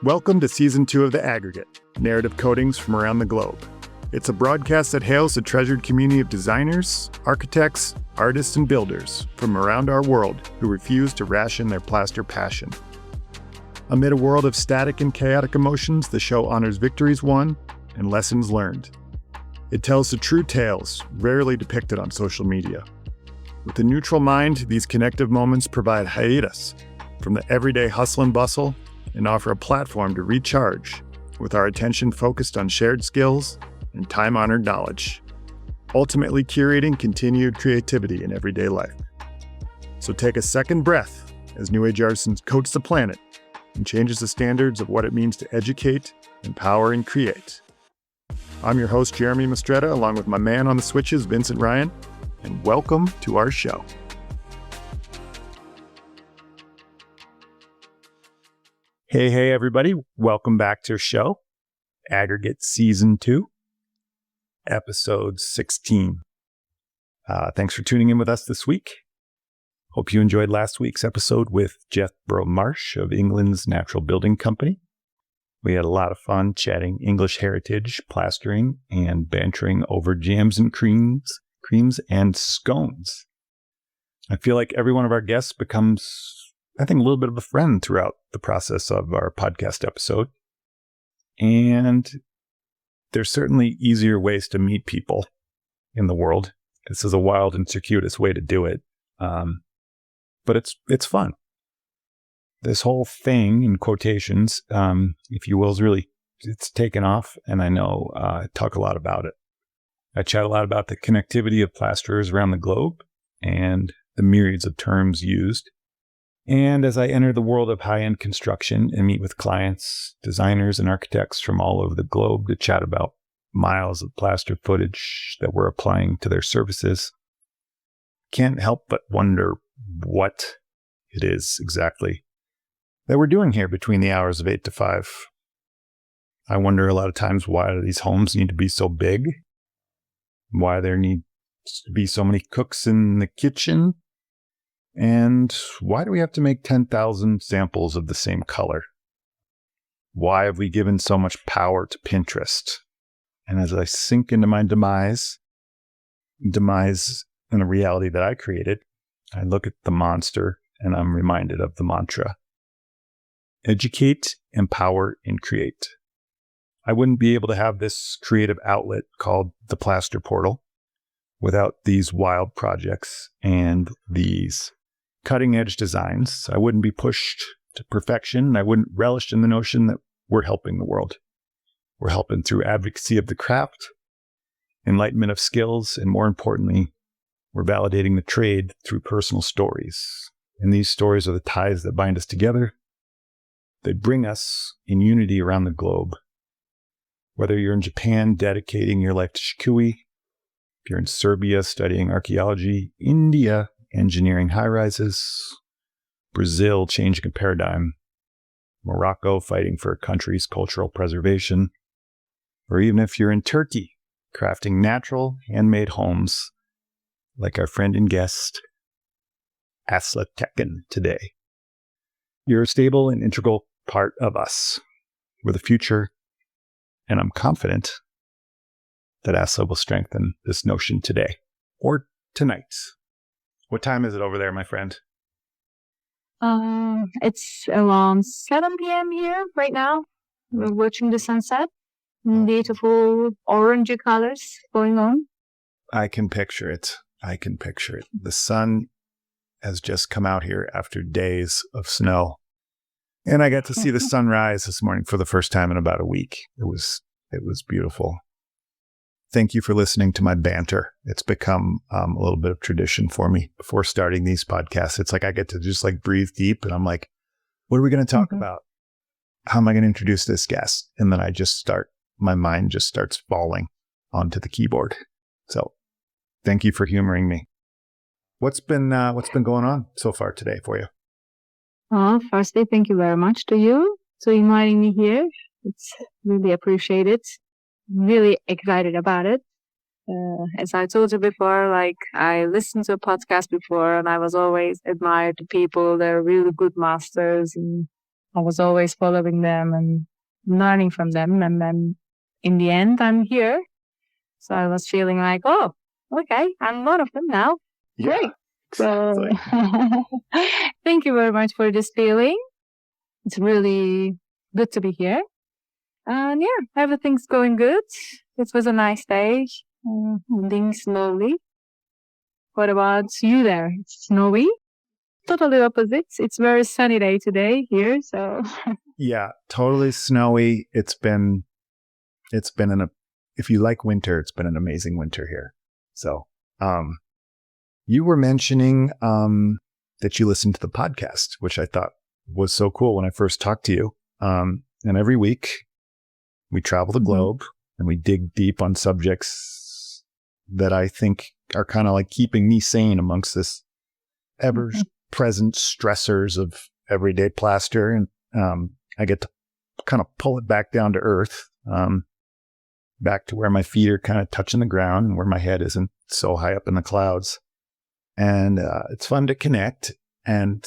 Welcome to Season 2 of The Aggregate, narrative coatings from around the globe. It's a broadcast that hails a treasured community of designers, architects, artists, and builders from around our world who refuse to ration their plaster passion. Amid a world of static and chaotic emotions, the show honors victories won and lessons learned. It tells the true tales rarely depicted on social media. With a neutral mind, these connective moments provide hiatus from the everyday hustle and bustle and offer a platform to recharge with our attention focused on shared skills and time-honored knowledge, ultimately curating continued creativity in everyday life. So take a second breath as New Age Artisans coats the planet and changes the standards of what it means to educate, empower, and create. I'm your host, Jeremy Mistretta, along with my man on the switches, Vincent Ryan, and welcome to our show. Hey, everybody. Welcome back to our show, Aggregate Season 2, Episode 16. Thanks for tuning in with us this week. Hope you enjoyed last week's episode with Jethro Marsh of England's Natural Building Company. We had a lot of fun chatting English heritage, plastering, and bantering over jams and creams and scones. I feel like every one of our guests becomes, I think, a little bit of a friend throughout the process of our podcast episode. And there's certainly easier ways to meet people in the world. This is a wild and circuitous way to do it. But it's fun. This whole thing, in quotations, if you will, is really, it's taken off. And I know I talk a lot about it. I chat a lot about the connectivity of plasterers around the globe and the myriads of terms used. And as I enter the world of high-end construction and meet with clients, designers, and architects from all over the globe to chat about miles of plaster footage that we're applying to their services, can't help but wonder what it is exactly that we're doing here between the hours of 8 to 5. I wonder a lot of times, why do these homes need to be so big? Why there needs to be so many cooks in the kitchen? And why do we have to make 10,000 samples of the same color? Why have we given so much power to Pinterest? And as I sink into my demise in a reality that I created, I look at the monster and I'm reminded of the mantra. Educate, empower, and create. I wouldn't be able to have this creative outlet called the Plaster Portal without these wild projects and these cutting-edge designs. I wouldn't be pushed to perfection. I wouldn't relish in the notion that we're helping the world. We're helping through advocacy of the craft, enlightenment of skills, and more importantly, we're validating the trade through personal stories. And these stories are the ties that bind us together. They bring us in unity around the globe. Whether you're in Japan dedicating your life to shikui, if you're in Serbia studying archaeology, India engineering high-rises, Brazil changing a paradigm, Morocco fighting for a country's cultural preservation, or even if you're in Turkey crafting natural handmade homes like our friend and guest, Asli Tekin today. You're a stable and integral part of us. We're the future, and I'm confident that Asli will strengthen this notion today, or tonight. What time is it over there, my friend? It's around 7 p.m. here right now. We're watching the sunset. Beautiful orangey colors going on. I can picture it. The sun has just come out here after days of snow. And I got to see the sunrise this morning for the first time in about a week. It was beautiful. Thank you for listening to my banter. It's become a little bit of tradition for me before starting these podcasts. It's like I get to just like breathe deep and I'm like, what are we going to talk about? How am I going to introduce this guest? And then my mind just starts falling onto the keyboard. So thank you for humoring me. What's been going on so far today for you? Firstly, thank you very much to you for inviting me here. It's really appreciated. Really excited about it. As I told you before, like I listened to a podcast before and I was always admired the people. They're really good masters and I was always following them and learning from them. And then in the end, I'm here. So I was feeling like, oh, okay, I'm one of them now. Yeah. Great. So Exactly. thank you very much for this feeling. It's really good to be here. And yeah, everything's going good. It was a nice day, ending slowly. What about you there? It's snowy? Totally opposite. It's very sunny day today here, so Yeah, totally snowy. It's been if you like winter, it's been an amazing winter here. So, you were mentioning that you listened to the podcast, which I thought was so cool when I first talked to you. And every week we travel the globe and we dig deep on subjects that I think are kind of like keeping me sane amongst this ever present stressors of everyday plaster. And I get to kind of pull it back down to earth, back to where my feet are kind of touching the ground and where my head isn't so high up in the clouds. And it's fun to connect. And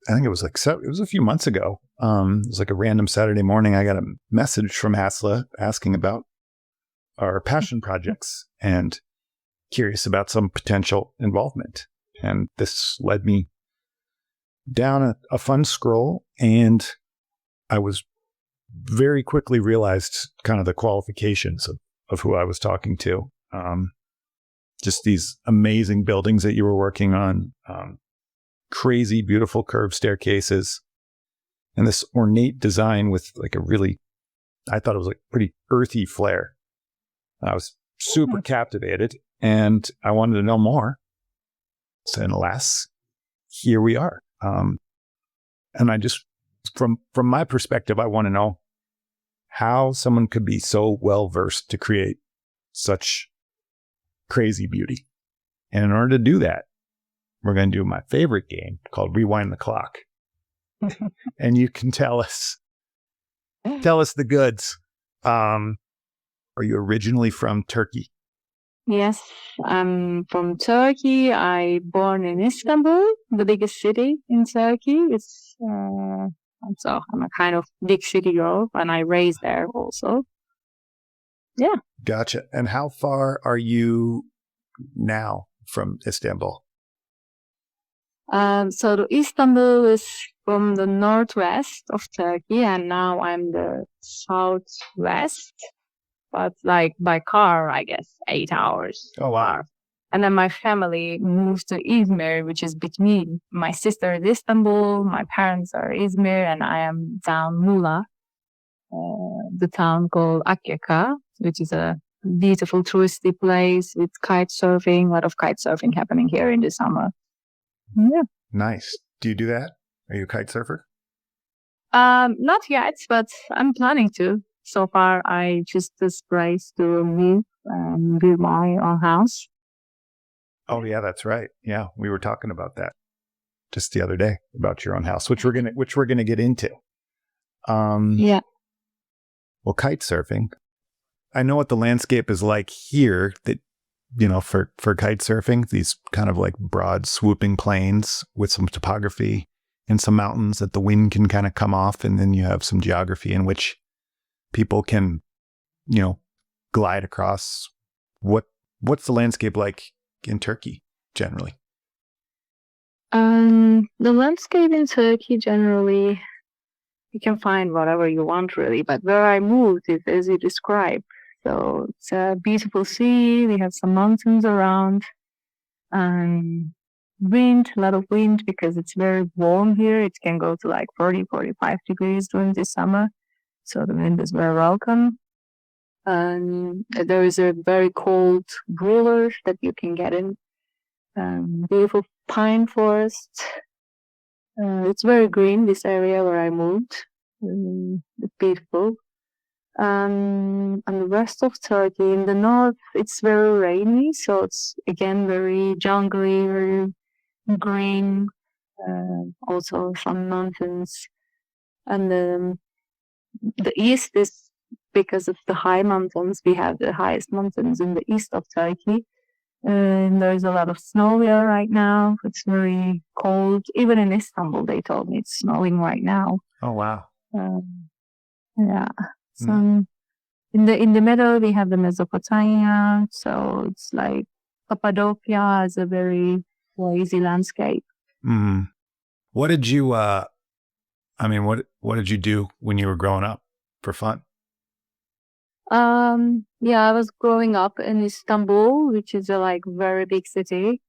I think it was a few months ago. It was like a random Saturday morning. I got a message from Asli asking about our passion projects and curious about some potential involvement. And this led me down a fun scroll, and I was very quickly realized kind of the qualifications of who I was talking to. Just these amazing buildings that you were working on, crazy, beautiful curved staircases, and this ornate design with like I thought it was like pretty earthy flair. I was super captivated, and I wanted to know more. So, and alas, here we are. And I just, from my perspective, I want to know how someone could be so well versed to create such crazy beauty. And in order to do that, we're going to do my favorite game called Rewind the Clock. And you can tell us the goods. Are you originally from Turkey? Yes, I'm from Turkey. I born in Istanbul, the biggest city in Turkey. So I'm a kind of big city girl, and I raised there also. Yeah. Gotcha. And how far are you now from Istanbul? So the Istanbul is from the northwest of Turkey, and now I'm the southwest. But like by car, I guess 8 hours. Oh, wow. And then my family moved to Izmir, which is between. My sister is Istanbul, my parents are Izmir, and I am down Muğla, the town called Akyaka, which is a beautiful touristy place with kite surfing, a lot of kite surfing happening here in the summer. Yeah. Nice. Do you do that? Are you a kite surfer? Not yet, but I'm planning to. So far, I just this place to move and build my own house. Oh yeah, that's right. Yeah, we were talking about that just the other day about your own house, which we're gonna get into. Yeah. Well, kite surfing. I know what the landscape is like here. That for kite surfing, these kind of like broad swooping plains with some topography and some mountains that the wind can kind of come off, and then you have some geography in which people can, glide across. What's the landscape like in Turkey generally? The landscape in Turkey generally, you can find whatever you want really, but where I moved is as you described. So it's a beautiful sea. We have some mountains around, and a lot of wind because it's very warm here. It can go to like 40, 45 degrees during the summer. So the wind is very welcome. And there is a very cold griller that you can get in. Beautiful pine forest. It's very green, this area where I moved. It's beautiful. And the rest of Turkey, in the north, it's very rainy. So it's, again, very jungly, very green. Also some mountains. And the east is, because of the high mountains, we have the highest mountains in the east of Turkey. And there's a lot of snow here right now. It's very cold. Even in Istanbul, they told me it's snowing right now. Oh, wow. Yeah. Mm. Some in the middle we have the Mesopotamia, so it's like Cappadocia has a very lazy landscape. Mm. What did you, what did you do when you were growing up for fun? Yeah, I was growing up in Istanbul, which is a like very big city.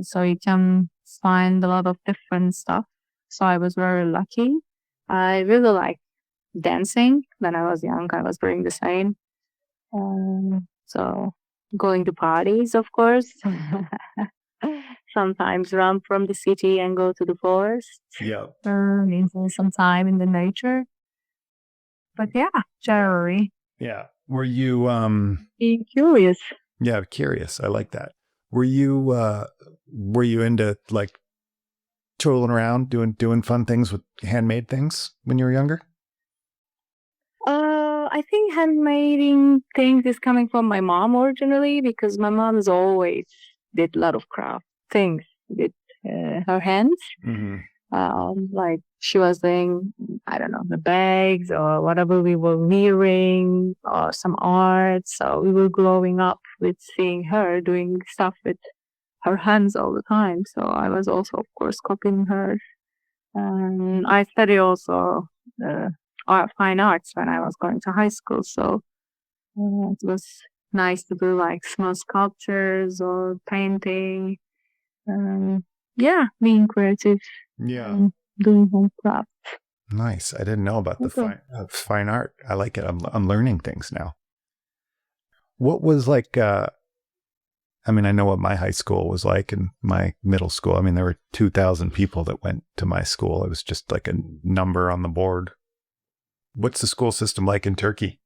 So you can find a lot of different stuff. So I was very lucky. I really like dancing. When I was young, I was doing the same. So going to parties, of course. Sometimes run from the city and go to the forest. Yeah. Enjoy some time in the nature. But yeah, generally Yeah. Were you, being curious. yeah, curious. I like that. Were you into like tooling around, doing fun things with handmade things when you were younger? I think handmaking things is coming from my mom originally because my mom has always did a lot of craft things with her hands. Mm-hmm. Like she was doing, I don't know, the bags or whatever we were wearing or some art. So we were growing up with seeing her doing stuff with her hands all the time. So I was also, of course, copying her. I studied also fine arts when I was going to high school. So it was nice to do like small sculptures or painting. Yeah, being creative. Yeah. Doing home craft. Nice. I didn't know about the Okay. fine art. I like it. I'm learning things now. What was like, I know what my high school was like and my middle school. I mean, there were 2,000 people that went to my school. It was just like a number on the board. What's the school system like in Turkey?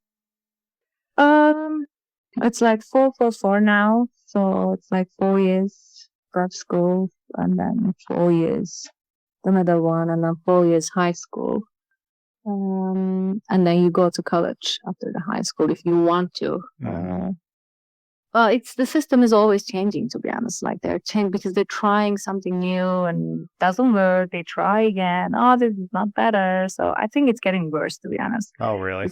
Um, it's like 4-4-4 now. So it's like 4 years prep school and then 4 years the middle one and then 4 years high school. And then you go to college after the high school if you want to. Mm-hmm. Well, it's the system is always changing, to be honest. Like they're changing because they're trying something new and doesn't work. They try again. Oh, this is not better. So I think it's getting worse, to be honest. Oh, really?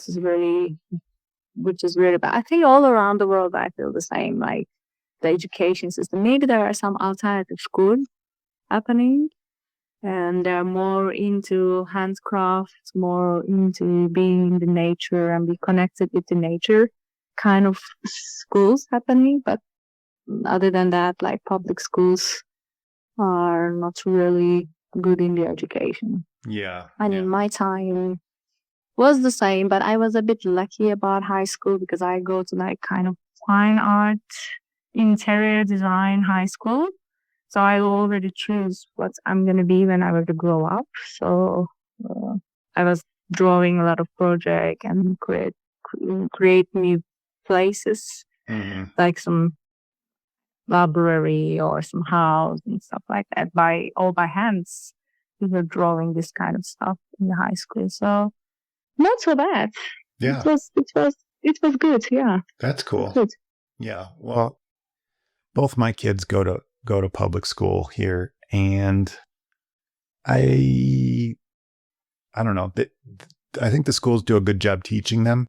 Which is really bad. I think all around the world, I feel the same. Like the education system. Maybe there are some alternative schools happening, and they're more into handcrafts, more into being in the nature and be connected with the nature kind of schools happening. But other than that, like public schools are not really good in the education. Yeah. I mean, my time was the same, but I was a bit lucky about high school because I go to like kind of fine art, interior design high school. So I already choose what I'm going to be when I were to grow up. So uh, I was drawing a lot of project and create new places, Mm-hmm. like some library or some house and stuff like that by hands. We were drawing this kind of stuff in the high school. So not so bad. Yeah. It was good. Yeah. That's cool. Good. Yeah. Well, both my kids go to public school here, and I don't know. I think the schools do a good job teaching them,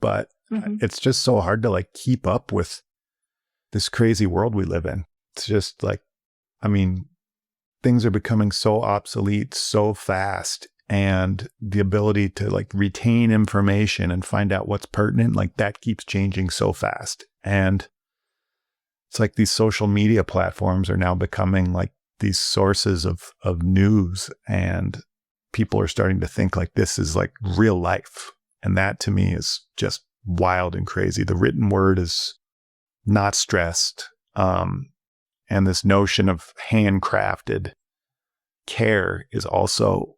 but it's just so hard to like keep up with this crazy world we live in. It's just like, things are becoming so obsolete so fast, and the ability to like retain information and find out what's pertinent, like that keeps changing so fast. And it's like these social media platforms are now becoming like these sources of news, and people are starting to think like this is like real life. And that to me is just wild and crazy. The written word is not stressed. And this notion of handcrafted care is also,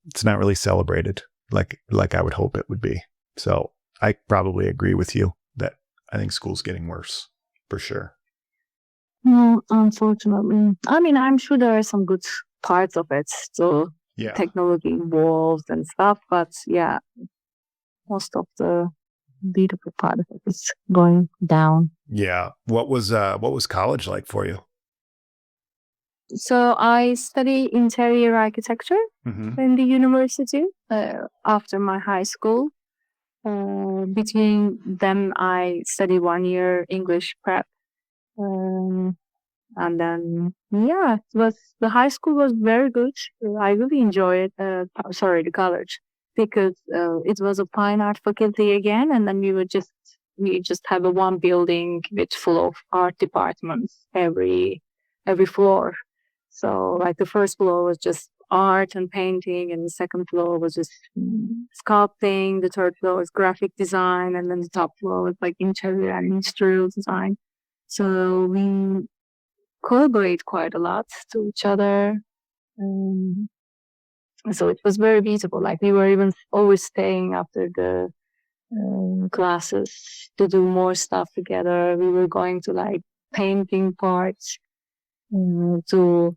it's not really celebrated like I would hope it would be. So I probably agree with you that I think school's getting worse for sure. No, unfortunately. I mean, I'm sure there are some good parts of it. So Yeah. technology involved and stuff, but yeah, most of the beautiful part of it is going down. Yeah. What was college like for you? So I study interior architecture Mm-hmm. in the university after my high school. Between them, I study 1 year English prep. And then, yeah, the high school was very good. I really enjoyed it. Sorry, the college, because it was a fine art faculty again, and then we just have a one building with full of art departments every floor. So like the first floor was just art and painting, and the second floor was just sculpting. The third floor was graphic design, and then the top floor was like interior and industrial design. So we collaborate quite a lot to each other. Um, so it was very beautiful. Like we were even always staying after the classes to do more stuff together. We were going to like painting parts to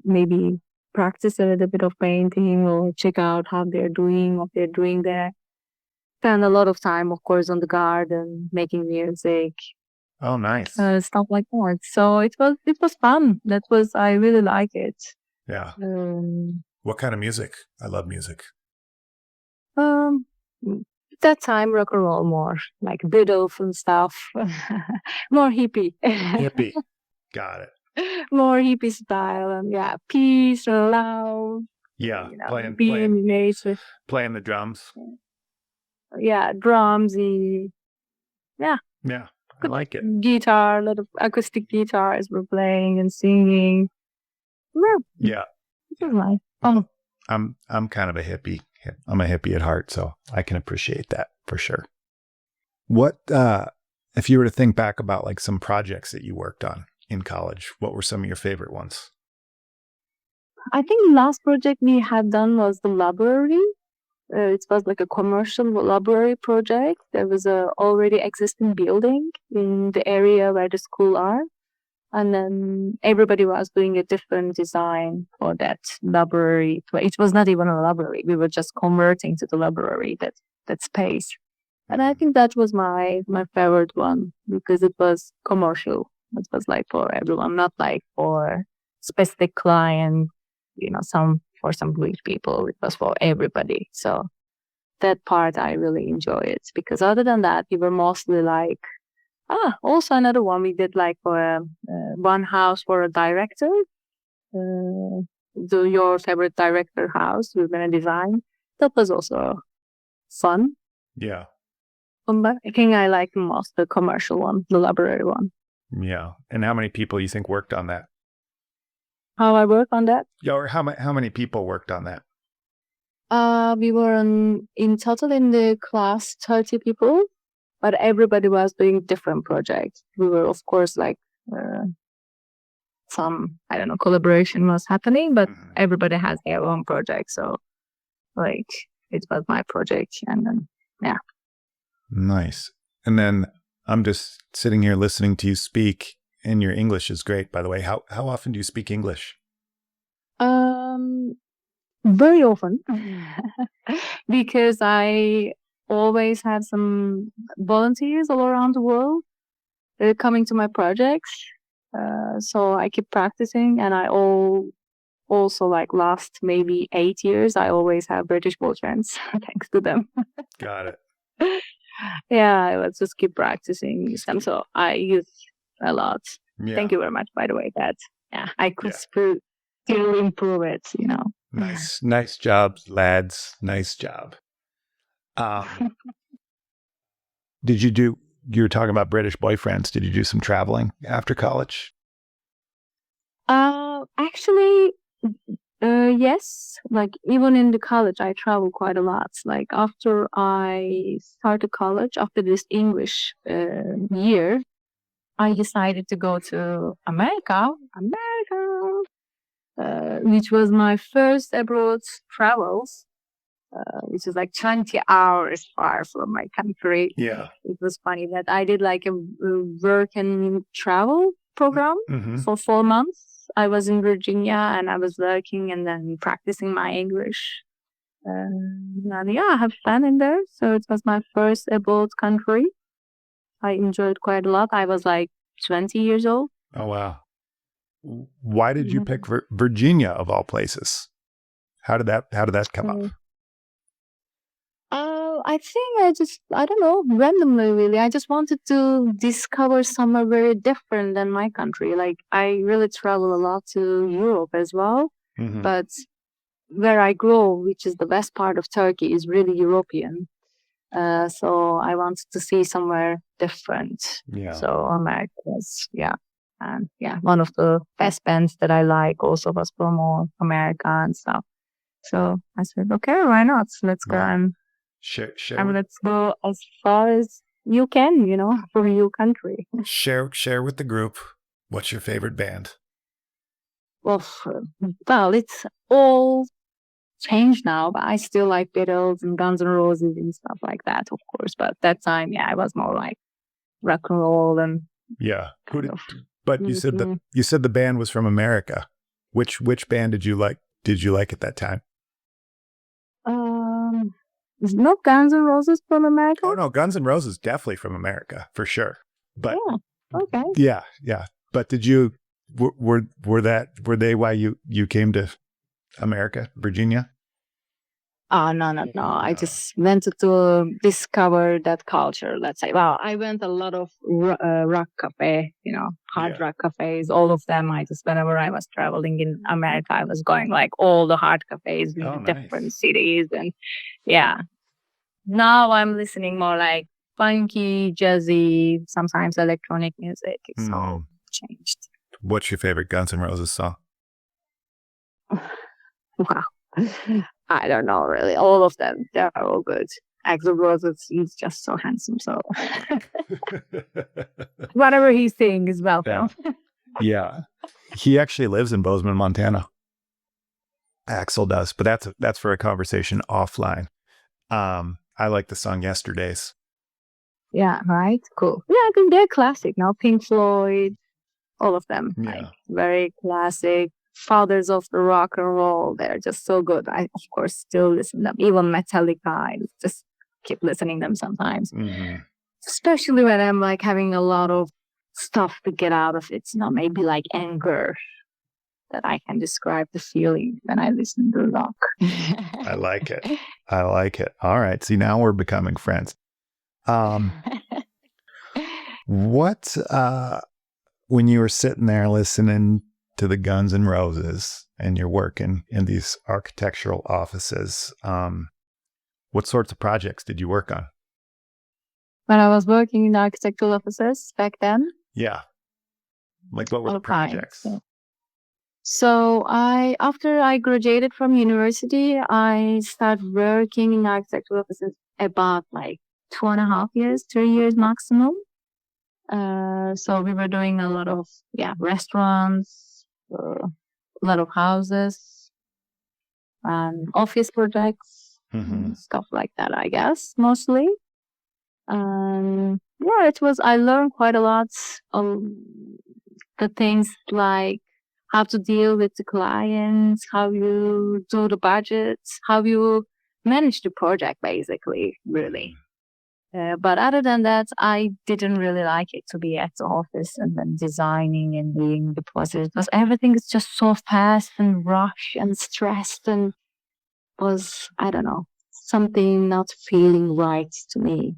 maybe practice a little bit of painting or check out how they're doing, what they're doing there. Spend a lot of time, of course, on the garden, making music, Oh, nice. stuff like that. So it was fun. I really like it. Yeah. Um, What kind of music? I love music. um, that time rock and roll more, like Beethoven stuff, more hippie, Hippie. Got it. more hippie style, and yeah, peace and love. Yeah. You know, Playing being in nature. playing the drums. Yeah, drumsy. Yeah, Yeah. I good like it. guitar, a lot of acoustic guitars were playing and singing. Yeah, Yeah. it was nice. Fun. I'm kind of a hippie. I'm a hippie at heart, so I can appreciate that for sure. What if you were to think back about like some projects that you worked on in college, what were some of your favorite ones? I think the last project we had done was the library. It was like a commercial library project. There was a already existing building in the area where the school are. And then everybody was doing a different design for that library. It was not even a library. We were just converting to the library, that space. And I think that was my favorite one because it was commercial. It was like for everyone, not like for specific client, for some rich people. It was for everybody. So that part I really enjoy it because other than that, we were mostly like, also another one we did like for one house for a director. Do your favorite director house we're gonna design. That was also fun. Yeah. But I think I like the most the commercial one, the library one. Yeah. And how many people you think worked on that? How I work on that? Yeah, or how many people worked on that? We were in total in the class 30 people, but everybody was doing different projects. We were, of course, like some, I don't know, collaboration was happening, but everybody has their own project. So, like, it was my project, and then, yeah. Nice. And then I'm just sitting here listening to you speak, and your English is great, by the way. How often do you speak English? Very often, because I always have some volunteers all around the world coming to my projects. So I keep practicing, and also like last maybe 8 years, I always have British boyfriends thanks to them. Got it. Yeah, let's just keep practicing them. So I use a lot. Yeah. Thank you very much, by the way. I could still improve it. Nice job, lads. Nice job. You were talking about British boyfriends. Did you do some traveling after college? Actually, yes. Like even in the college, I travel quite a lot. Like after I started college, after this English year, I decided to go to America, which was my first abroad travels. Which is like 20 hours far from my country. Yeah. It was funny that I did like a work and travel program for 4 months. I was in Virginia and I was working and then practicing my English. And yeah, I have fun in there. So it was my first abroad country. I enjoyed quite a lot. I was like 20 years old. Oh, wow. why did you pick Virginia of all places? How did that come up? I think I don't know, randomly, really. I just wanted to discover somewhere very different than my country. Like, I really travel a lot to Europe as well, but where I grow, which is the best part of Turkey, is really European. So I wanted to see somewhere different. Yeah. So America was, and one of the best bands that I like also was from America and stuff. So I said, okay, why not? Let's go and let's go as far as you can, for your country. Share with the group. What's your favorite band? Well, it's all changed now, but I still like Beatles and Guns N' Roses and stuff like that, of course. But at that time, I was more like rock and roll and But you said the band was from America. Which band did you like? Did you like at that time? Is not Guns N' Roses from America? Oh no, Guns N' Roses definitely from America for sure. But okay. Yeah. But did you were they why you came to America, Virginia? Oh, no. I just wanted to discover that culture, let's say. Well, I went a lot of rock cafe, hard rock cafes, all of them. Whenever I was traveling in America, I was going like all the hard cafes in different cities. And now I'm listening more like funky, jazzy, sometimes electronic music. It's all changed. What's your favorite Guns N' Roses song? Wow. I don't know, really. All of them, they're all good. Axl Rose is just so handsome, so whatever he sings is welcome. Yeah. He actually lives in Bozeman, Montana. Axl does, but that's for a conversation offline. I like the song Yesterdays. Yeah, right? Cool. Yeah, I think they're classic now. Pink Floyd, all of them. Like, very classic. Fathers of the rock and roll. They're just so good. I, of course, still listen to them. Even Metallica, I just keep listening to them sometimes. Especially when I'm like having a lot of stuff to get out of it. Maybe like anger, that I can describe the feeling when I listen to rock. I like it. All right. See, now we're becoming friends. What, when you were sitting there listening to the Guns N' Roses and you're working in these architectural offices, what sorts of projects did you work on? When I was working in architectural offices back then? Yeah. Like what were the projects? So after I graduated from university, I started working in architectural offices about like 2.5 years, 3 years maximum. So we were doing a lot of restaurants, a lot of houses, and office projects, stuff like that, I guess, mostly. I learned quite a lot of the things like how to deal with the clients, how you do the budgets, how you manage the project, basically, really. But other than that, I didn't really like it to be at the office and then designing and doing the process, because everything is just so fast and rush and stressed, and was, I don't know, something not feeling right to me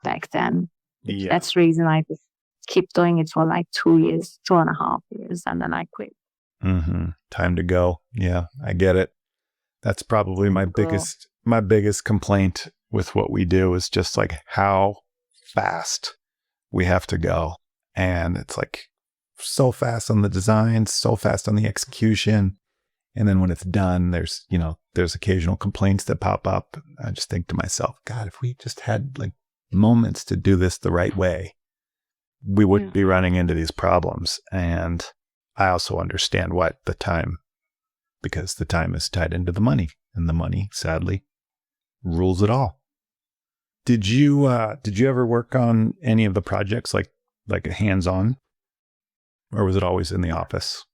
back then. Yeah. That's the reason I just keep doing it for like 2 years, 2.5 years, and then I quit. Time to go. Yeah, I get it. That's probably my biggest complaint with what we do is just like how fast we have to go. And it's like so fast on the design, so fast on the execution. And then when it's done, there's occasional complaints that pop up. I just think to myself, God, if we just had like moments to do this the right way, we wouldn't be running into these problems. And I also understand because the time is tied into the money, and the money, sadly, rules it all. Did you ever work on any of the projects like hands-on, or was it always in the office?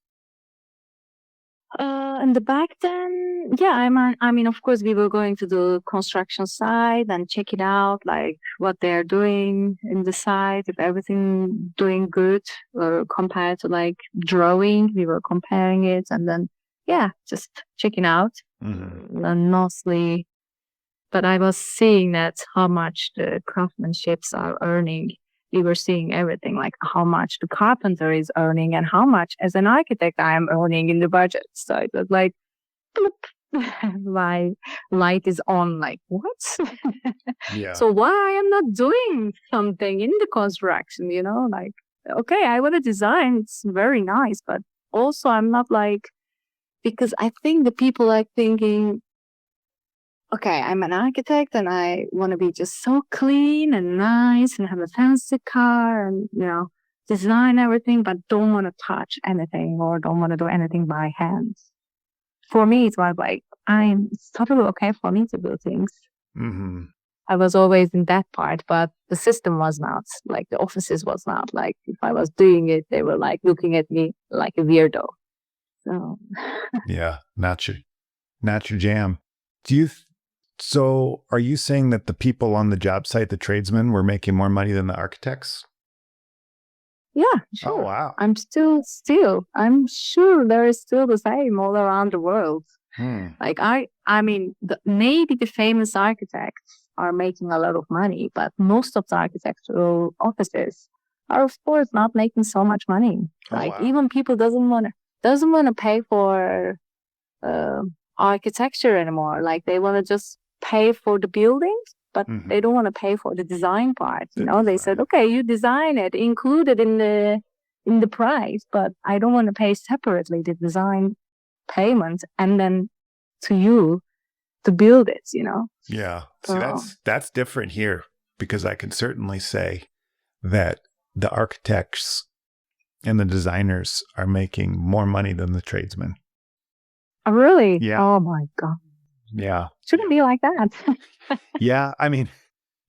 And back then, Yeah, I mean, of course, we were going to the construction site and check it out, like what they're doing in the site, if everything doing good, or compared to like drawing, we were comparing it, and then yeah, just checking out, and mostly. But I was seeing that how much the craftsmanships are earning. We were seeing everything, like how much the carpenter is earning and how much as an architect I am earning in the budget. So it was like my light is on, like what? Yeah. So why I am not doing something in the construction, like okay, I want to design, it's very nice, but also I'm not like, because I think the people are thinking, okay, I'm an architect and I want to be just so clean and nice and have a fancy car and design everything, but don't want to touch anything or don't want to do anything by hands. For me, it was like, it's totally okay for me to do things. Mm-hmm. I was always in that part, but the system was not, like the offices was not, like if I was doing it, they were like looking at me like a weirdo. So Yeah, not your jam. So are you saying that the people on the job site, the tradesmen, were making more money than the architects? yeah, Oh, sure. wow. I'm I'm sure there is still the same all around the world. Like I mean, maybe the famous architects are making a lot of money, but most of the architectural offices are, of course, not making so much money. Oh, Like wow. even people doesn't want to pay for uh, architecture anymore. Like they want to just pay for the buildings, but they don't want to pay for the design part. They said, okay, you design it, included in the price, but I don't want to pay separately the design payment and then to you to build it. Yeah. See, So that's different here, because I can certainly say that the architects and the designers are making more money than the tradesmen. really, Yeah. oh my God, Yeah. shouldn't be like that. Yeah. I mean,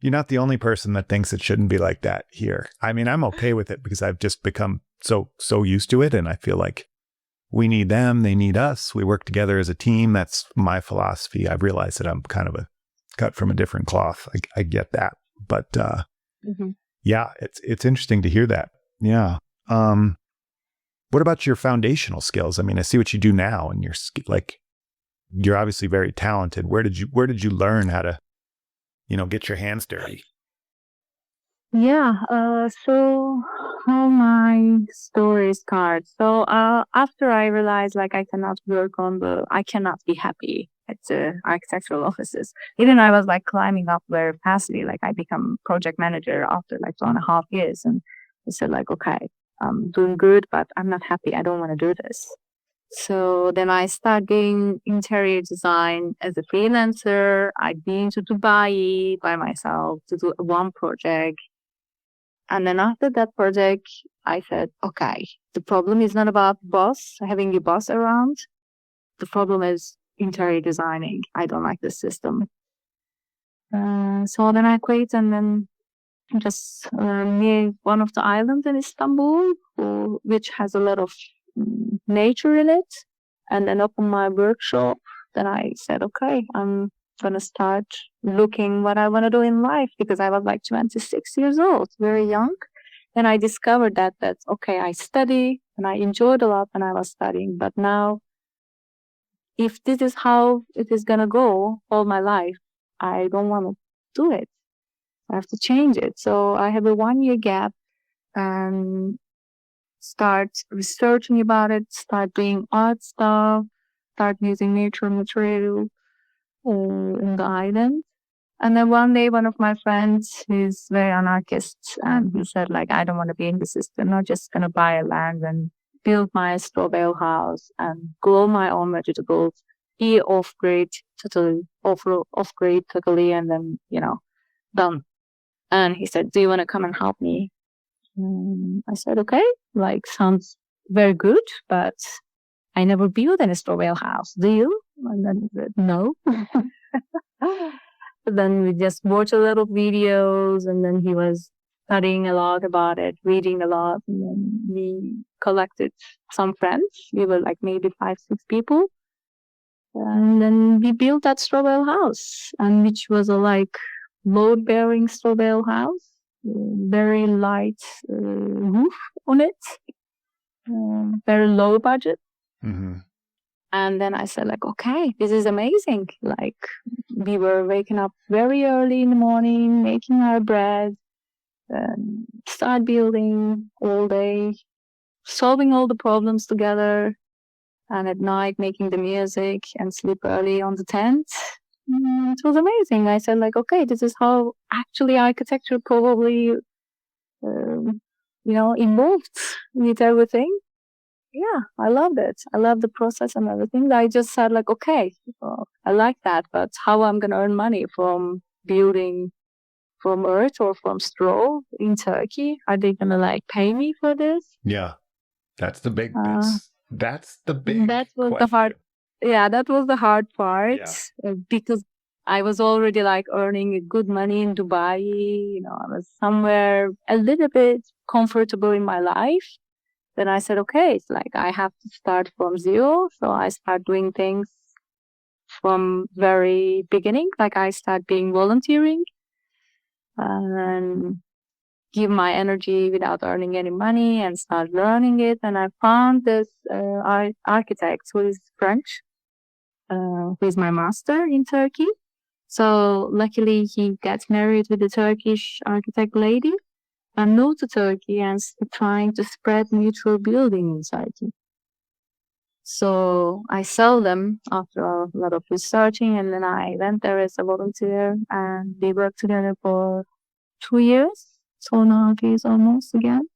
you're not the only person that thinks it shouldn't be like that here. I mean, I'm okay with it because I've just become so used to it. And I feel like we need them, they need us. We work together as a team. That's my philosophy. I've realized that I'm kind of a cut from a different cloth. I get that. But yeah, it's interesting to hear that. Yeah. What about your foundational skills? I mean, I see what you do now, and you're obviously very talented. Where did you learn how to, get your hands dirty? Yeah, so how my story starts. So after I realized like I cannot be happy at the architectural offices. Even I was like climbing up very fastly, like I become project manager after like 2.5 years. And I said like, okay, I'm doing good, but I'm not happy. I don't want to do this. So then I started doing interior design as a freelancer. I'd been to Dubai by myself to do one project. And then after that project, I said, okay, the problem is not about having a boss around. The problem is interior designing. I don't like the system. So then I quit and then just near one of the islands in Istanbul, which has a lot of nature in it. And then opened my workshop. Then I said, okay, I'm going to start looking what I want to do in life, because I was like 26 years old, very young. And I discovered that's okay, I study and I enjoyed a lot when I was studying. But now, if this is how it is going to go all my life, I don't want to do it. I have to change it. So I have a 1 year gap and start researching about it, start doing art stuff, start using nature material in the island. And then one day, one of my friends, he's very anarchist, and he said, like, I don't want to be in the system. I'm just going to buy a land and build my straw bale house and grow my own vegetables, eat off grid totally, and then, done. And he said, do you want to come and help me? I said, okay, like, sounds very good, but I never built any straw bale house. Do you? And then he said, no. Then we just watched a lot of videos, and then he was studying a lot about it, reading a lot, and then we collected some friends. We were like maybe 5, 6 people, And then we built that straw bale house, and which was a load-bearing straw bale house, very light roof on it, very low budget. Mm-hmm. And then I said, okay, this is amazing. We were waking up very early in the morning, making our bread, start building all day, solving all the problems together, and at night making the music and sleep early on the tent. It was amazing. I said, okay, this is how actually architecture probably, involved with everything. Yeah, I loved it. I loved the process and everything. I just said, okay, I like that, but how I'm going to earn money from building from earth or from straw in Turkey? Are they going to pay me for this? Yeah, that's the big that's the big That was question. the hard. Yeah, that was the hard part Yeah. because I was already earning good money in Dubai. I was somewhere a little bit comfortable in my life. Then I said, okay, it's I have to start from zero. So I start doing things from very beginning. I start being volunteering and give my energy without earning any money and start learning it. And I found this architect who is French, who is my master in Turkey. So luckily he gets married with a Turkish architect lady and moved to Turkey and trying to spread neutral building in Turkey. So I saw them after a lot of researching, and then I went there as a volunteer, and we worked together for 2 years, 2.5 years almost again.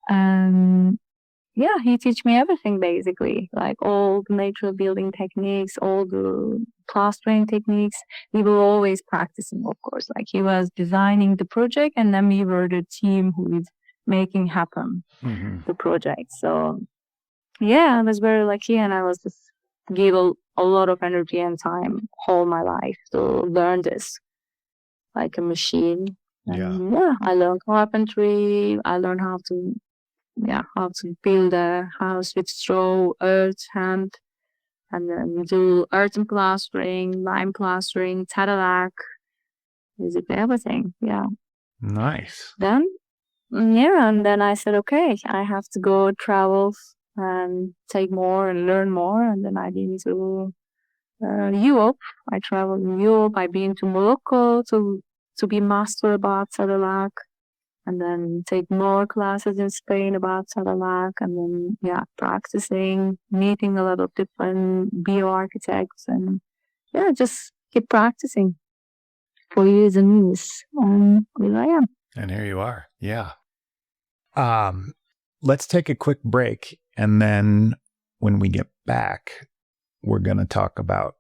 And yeah, he teach me everything basically, all the natural building techniques, all the plastering techniques. We were always practicing, of course. He was designing the project, and then we were the team who is making happen the project. So yeah, I was very lucky, and I was just give a lot of energy and time all my life to learn this like a machine. And yeah, I learned carpentry. I learned how to build a house with straw, earth, hand, and then do earthen plastering, lime plastering, Tadalac, basically everything. Yeah. Nice. Then, and then I said, okay, I have to go travel and take more and learn more. And then I been to Europe. I traveled in Europe. I've been to Morocco to be master about Tadalac. And then take more classes in Spain about Tadalac, and then practicing, meeting a lot of different bio-architects, and just keep practicing for years and years. And here I am. And here you are. Yeah. Let's take a quick break, and then when we get back, we're going to talk about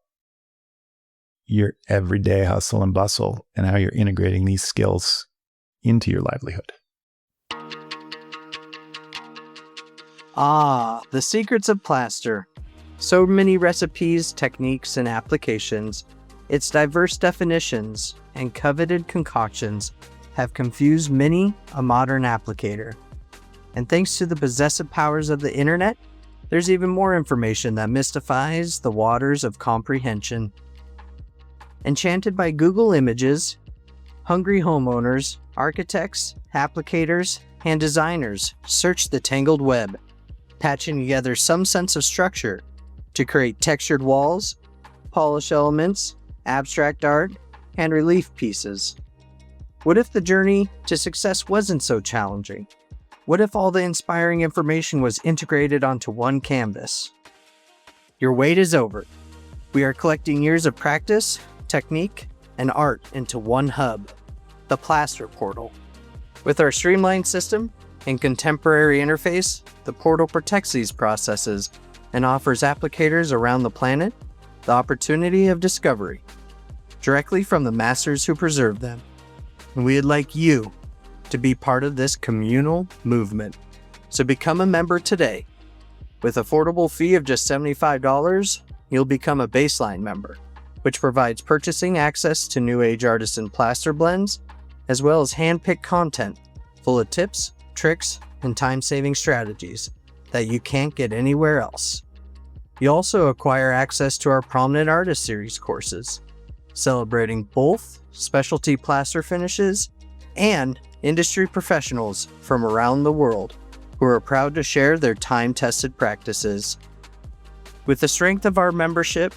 your everyday hustle and bustle and how you're integrating these skills into your livelihood. The secrets of plaster. So many recipes, techniques, and applications. Its diverse definitions and coveted concoctions have confused many a modern applicator. And thanks to the possessive powers of the internet, there's even more information that mystifies the waters of comprehension. Enchanted by Google Images, hungry homeowners, architects, applicators, and designers search the tangled web, patching together some sense of structure to create textured walls, polish elements, abstract art, and relief pieces. What if the journey to success wasn't so challenging? What if all the inspiring information was integrated onto one canvas? Your wait is over. We are collecting years of practice, technique, and art into one hub, the Plaster Portal. With our streamlined system and contemporary interface, the portal protects these processes and offers applicators around the planet the opportunity of discovery, directly from the masters who preserve them. And we'd like you to be part of this communal movement. So become a member today. With affordable fee of just $75, you'll become a baseline member, which provides purchasing access to new age artisan plaster blends, as well as hand-picked content full of tips, tricks, and time-saving strategies that you can't get anywhere else. You also acquire access to our Prominent Artist Series courses, celebrating both specialty plaster finishes and industry professionals from around the world who are proud to share their time-tested practices. With the strength of our membership,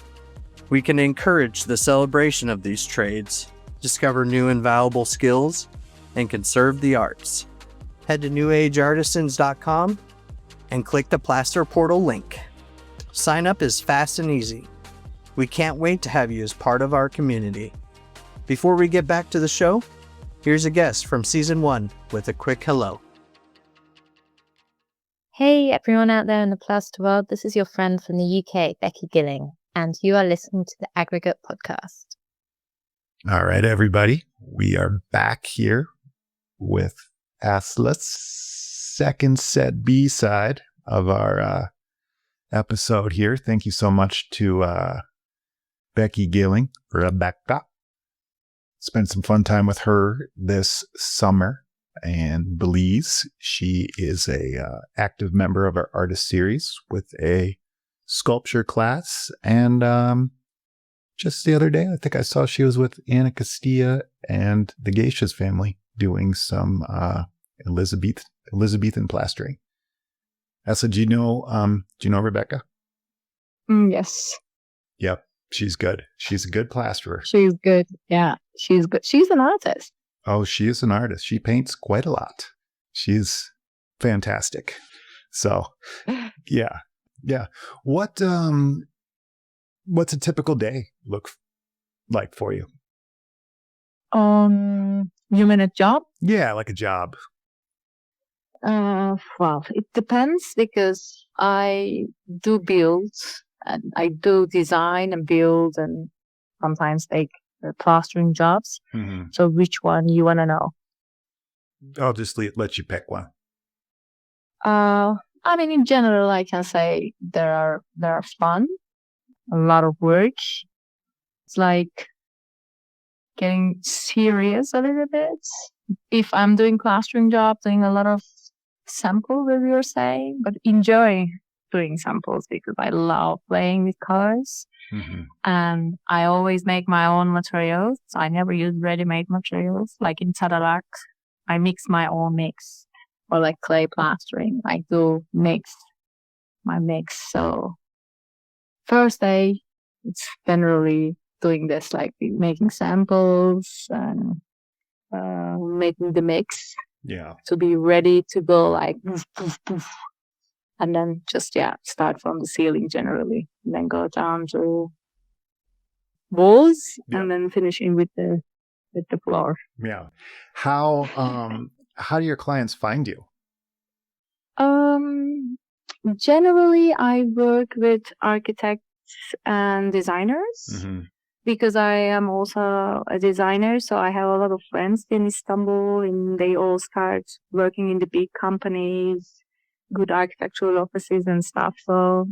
we can encourage the celebration of these trades, discover new and valuable skills, and conserve the arts. Head to newageartisans.com and click the Plaster Portal link. Sign up is fast and easy. We can't wait to have you as part of our community. Before we get back to the show, here's a guest from Season 1 with a quick hello. Hey everyone out there in the plaster world, this is your friend from the UK, Becky Gilling, and you are listening to the Aggregate Podcast. All right, everybody. We are back here with Asli's second set B-side of our episode here. Thank you so much to Becky Gilling, Rebecca. Spent some fun time with her this summer. And Belize, she is a active member of our artist series with a sculpture class. And just the other day, I think I saw she was with Anna Castilla and the Geisha's family doing some Elizabethan plastering. Asa, do you know Rebecca? Yes, Yep, she's good. She's a good plasterer. she's good. Yeah, she's good. She's an artist. Oh, she is an artist. She paints quite a lot. She's fantastic. So, yeah. What's a typical day look like for you? You mean a job? Yeah, like a job. Well, it depends because I do build and I do design and build and sometimes take plastering jobs. Mm-hmm. So which one you want to know? I'll just let you pick one. I mean, in general, I can say they are fun, a lot of work. It's like getting serious a little bit. If I'm doing plastering job, doing a lot of samples, as you're saying, but enjoy doing samples because I love playing with colors. Mm-hmm. And I always make my own materials. I never use ready-made materials. Like in Tadalak, I mix my own mix. Or like clay plastering, I do mix my mix. So first day, it's generally doing this, like making samples and making the mix Yeah. to be ready to go like poof, poof, poof. And then just, start from the ceiling generally. And then go down to walls and then finishing with the floor. Yeah. How do your clients find you? Generally, I work with architects and designers Mm-hmm. because I am also a designer. So I have a lot of friends in Istanbul and they all start working in the big companies, good architectural offices and stuff. So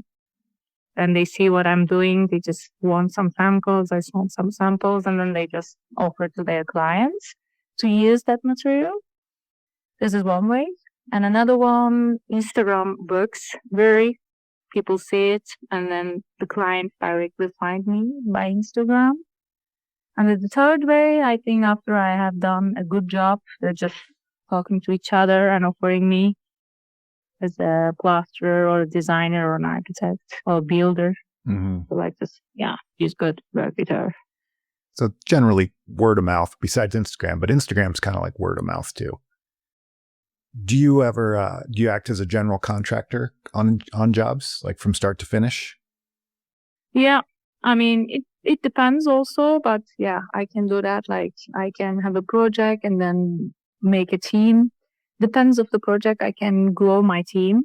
then they see what I'm doing. They just want some samples. I want some samples and then they just offer to their clients to use that material. This is one way. And another one, Instagram works very, people see it and then the client directly find me by Instagram. And the third way, I think after I have done a good job, they're just talking to each other and offering me as a plasterer or a designer or an architect or a builder. Mm-hmm. So like just, use good work with her. So generally word of mouth besides Instagram, but Instagram's kind of like word of mouth too. Do you act as a general contractor on jobs, like from start to finish? Yeah, I mean, it depends also, but I can do that. Like I can have a project and then make a team. Depends of the project, I can grow my team.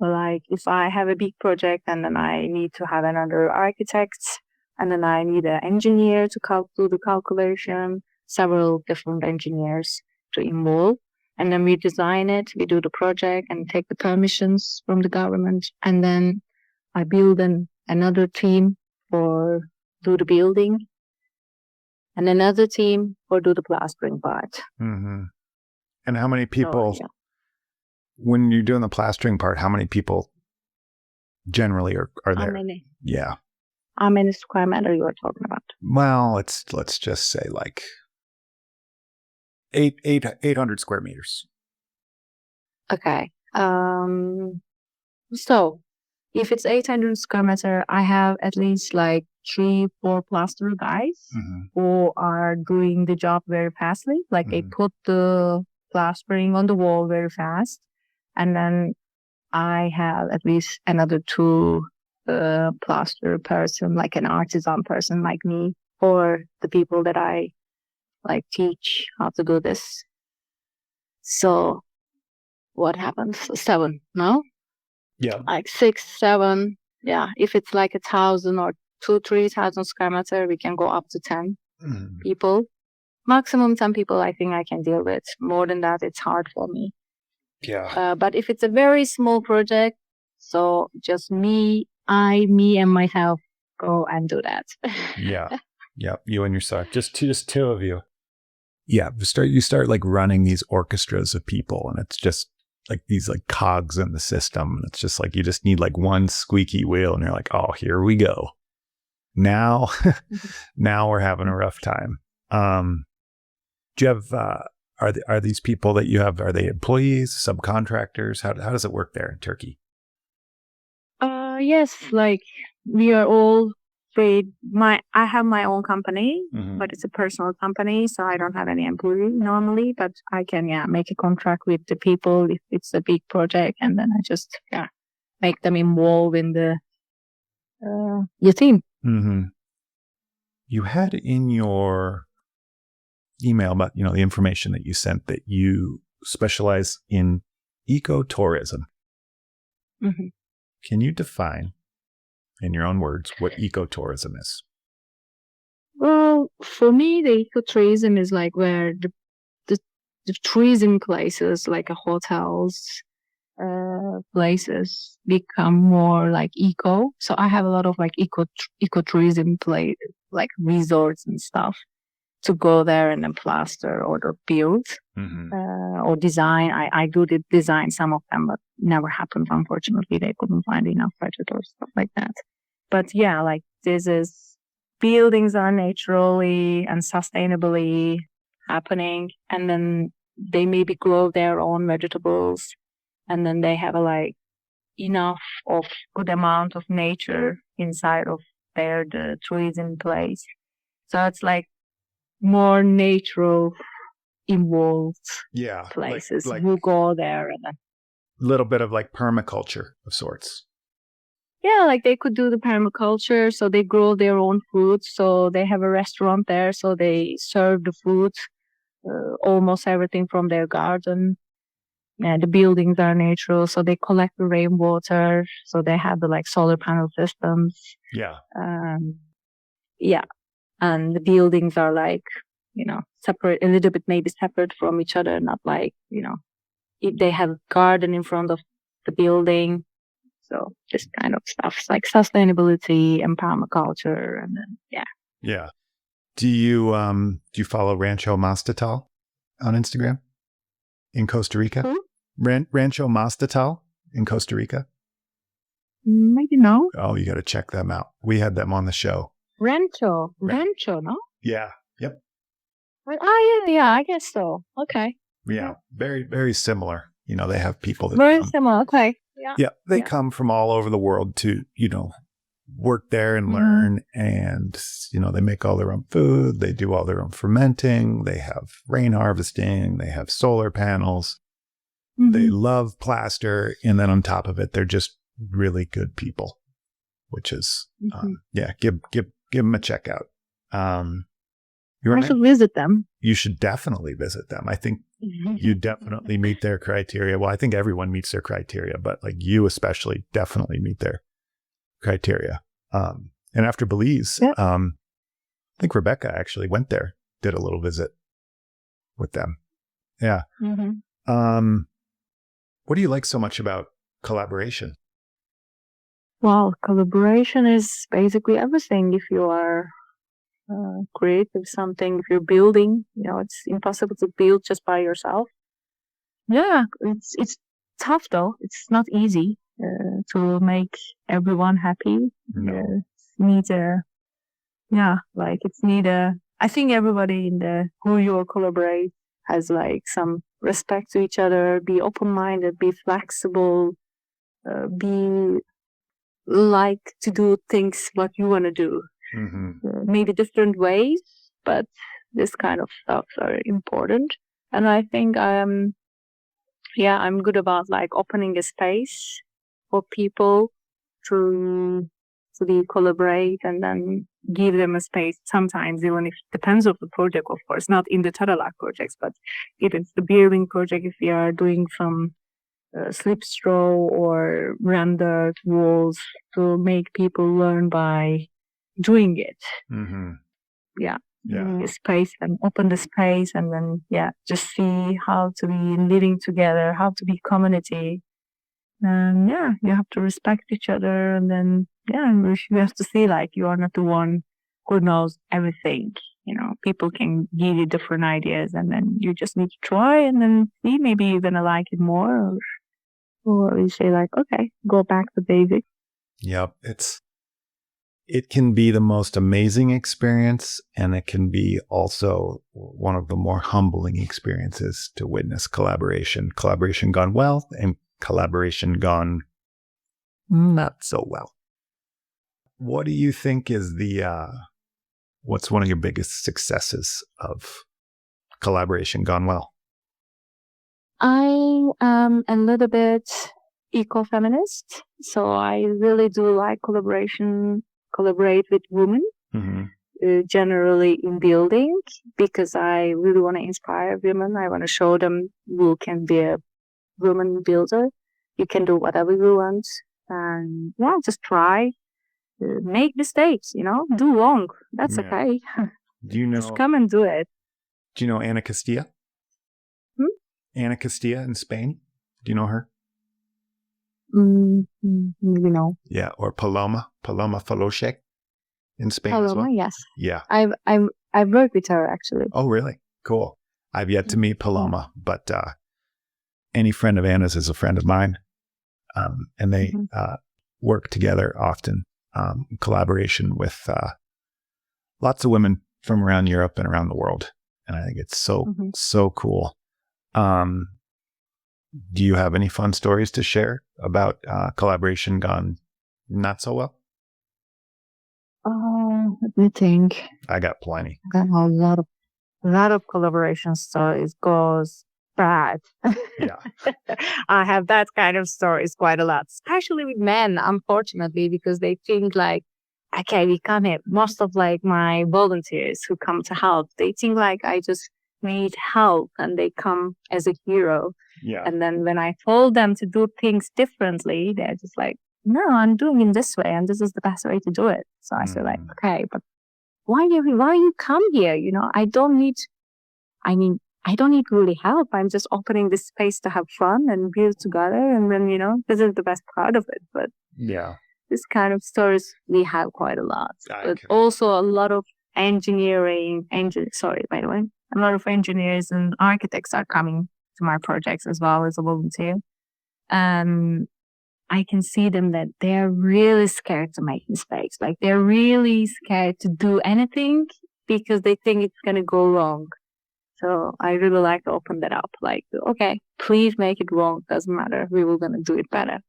Like if I have a big project and then I need to have another architect and then I need an engineer to do the calculation, several different engineers to involve. And then we design it, we do the project and take the permissions from the government. And then I build another team for do the building and another team for do the plastering part. Mm-hmm. And how many people, So, when you're doing the plastering part, how many people generally are How there? many? Yeah. How many square meter you are talking about? Well, let's just say like 800 square meters. Okay. So if it's 800 square meter, I have at least like 3-4 plaster guys who are doing the job very fastly. Like they put the plastering on the wall very fast. And then I have at least another 2 plaster person, like an artisan person like me, or the people that I like teach how to do this. So what happens? 7, no? Yeah. Like 6, 7. Yeah. If it's like 1,000 or 2,000-3,000 square meter, we can go up to 10 people. Maximum 10 people, I think I can deal with. More than that, it's hard for me. Yeah. But if it's a very small project, so just me and myself go and do that. Yeah. Yep. You and your son, just two of you. Yeah. You start like running these orchestras of people, and it's just like these like cogs in the system. And it's just like you just need like one squeaky wheel, and you're like, oh, here we go. Now, now we're having a rough time. Do you have are these people that you have? Are they employees, subcontractors? How does it work there in Turkey? Yes, like we are all paid. I have my own company, but it's a personal company, so I don't have any employee normally. But I can make a contract with the people if it's a big project, and then I just make them involved in the your team. You had in your email about the information that you sent that you specialize in ecotourism. Can you define, in your own words, what ecotourism is? Well, for me, the ecotourism is like where the tourism places, like hotels, places become more like eco. So I have a lot of like ecotourism like resorts and stuff to go there and then plaster or build or design. I do design some of them, but never happened. Unfortunately, they couldn't find enough budget or stuff like that. But yeah, like this is buildings are naturally and sustainably happening, and then they maybe grow their own vegetables, and then they have like enough of good amount of nature inside of the trees in place. So it's like more natural involved places. Like you go there and then little bit of like permaculture of sorts. Yeah, like they could do the permaculture, so they grow their own food. So they have a restaurant there, so they serve the food, almost everything from their garden. Yeah, the buildings are natural, so they collect the rainwater. So they have the like solar panel systems. Yeah. Yeah, and the buildings are like separate, a little bit maybe separate from each other, not like if they have a garden in front of the building. So this kind of stuff, like sustainability and permaculture, and then Yeah. Do you follow Rancho Mastatal on Instagram in Costa Rica? Who? Rancho Mastatal in Costa Rica? Maybe no. Oh, you got to check them out. We had them on the show. Rancho, no? Yeah. Yep. Yeah, I guess so. Okay. Yeah. Very, very similar. They have people that very similar. Okay. Yeah. They come from all over the world to, work there and learn. And, they make all their own food. They do all their own fermenting. They have rain harvesting. They have solar panels. They love plaster. And then on top of it, they're just really good people, which is, give them a check out. I should visit them. You should definitely visit them. I think you definitely meet their criteria. Well, I think everyone meets their criteria, but like you especially definitely meet their criteria. And after Belize, I think Rebecca actually went there, did a little visit with them. Yeah. What do you like so much about collaboration? Well, collaboration is basically everything. If you are creative something, if you're building, it's impossible to build just by yourself. Yeah, it's tough though. It's not easy. to make everyone happy. No. I think everybody in the who you collaborate has like some respect to each other, be open-minded, be flexible, be like to do things what you want to do. Mm-hmm. Maybe different ways, but this kind of stuff are important. And I think I'm good about like opening a space for people to be collaborate and then give them a space sometimes, even if it depends on the project, of course, not in the Tadalak projects, but if it's the building project, if we are doing some slip straw or rendered walls to make people learn by doing it. Mm-hmm. Yeah. Yeah. Space and open the space and then, just see how to be living together, how to be community. And you have to respect each other. And then, you have to see like you are not the one who knows everything. People can give you different ideas and then you just need to try and then see maybe you're going to like it more or you say like, okay, go back to basics. Yep. It can be the most amazing experience, and it can be also one of the more humbling experiences to witness collaboration gone well and collaboration gone not so well. What do you think is what's one of your biggest successes of collaboration gone well? I am a little bit eco-feminist, so I really do like collaborate with women, generally in building, because I really want to inspire women. I want to show them you can be a woman builder. You can do whatever you want, and just try. Make mistakes, do wrong. That's okay. Do you know? Just come and do it. Do you know Ana Castilla? Ana Castilla in Spain. Do you know her? Maybe no. Yeah, or Paloma Faloche in Spain as well. Yes. Yeah. I've worked with her actually. Oh, really? Cool. I've yet to meet Paloma, but any friend of Anna's is a friend of mine, and they work together often, in collaboration with lots of women from around Europe and around the world, and I think it's so cool. Do you have any fun stories to share about collaboration gone not so well? Let me think. I got plenty. I got a lot of collaboration stories goes bad. Yeah. I have that kind of stories quite a lot, especially with men, unfortunately, because they think like, okay, we come here. Most of like my volunteers who come to help, they think like I just need help and they come as a hero. Yeah. And then when I told them to do things differently, they're just like, no, I'm doing it this way and this is the best way to do it. So I said like, okay, but why you come here? I don't need really help. I'm just opening this space to have fun and build together. And then, this is the best part of it. But this kind of stories we have quite a lot. But also a lot of a lot of engineers and architects are coming to my projects as well as a volunteer. And I can see them that they're really scared to make mistakes. Like they're really scared to do anything because they think it's going to go wrong. So I really like to open that up. Like, okay, please make it wrong. Doesn't matter. We were going to do it better.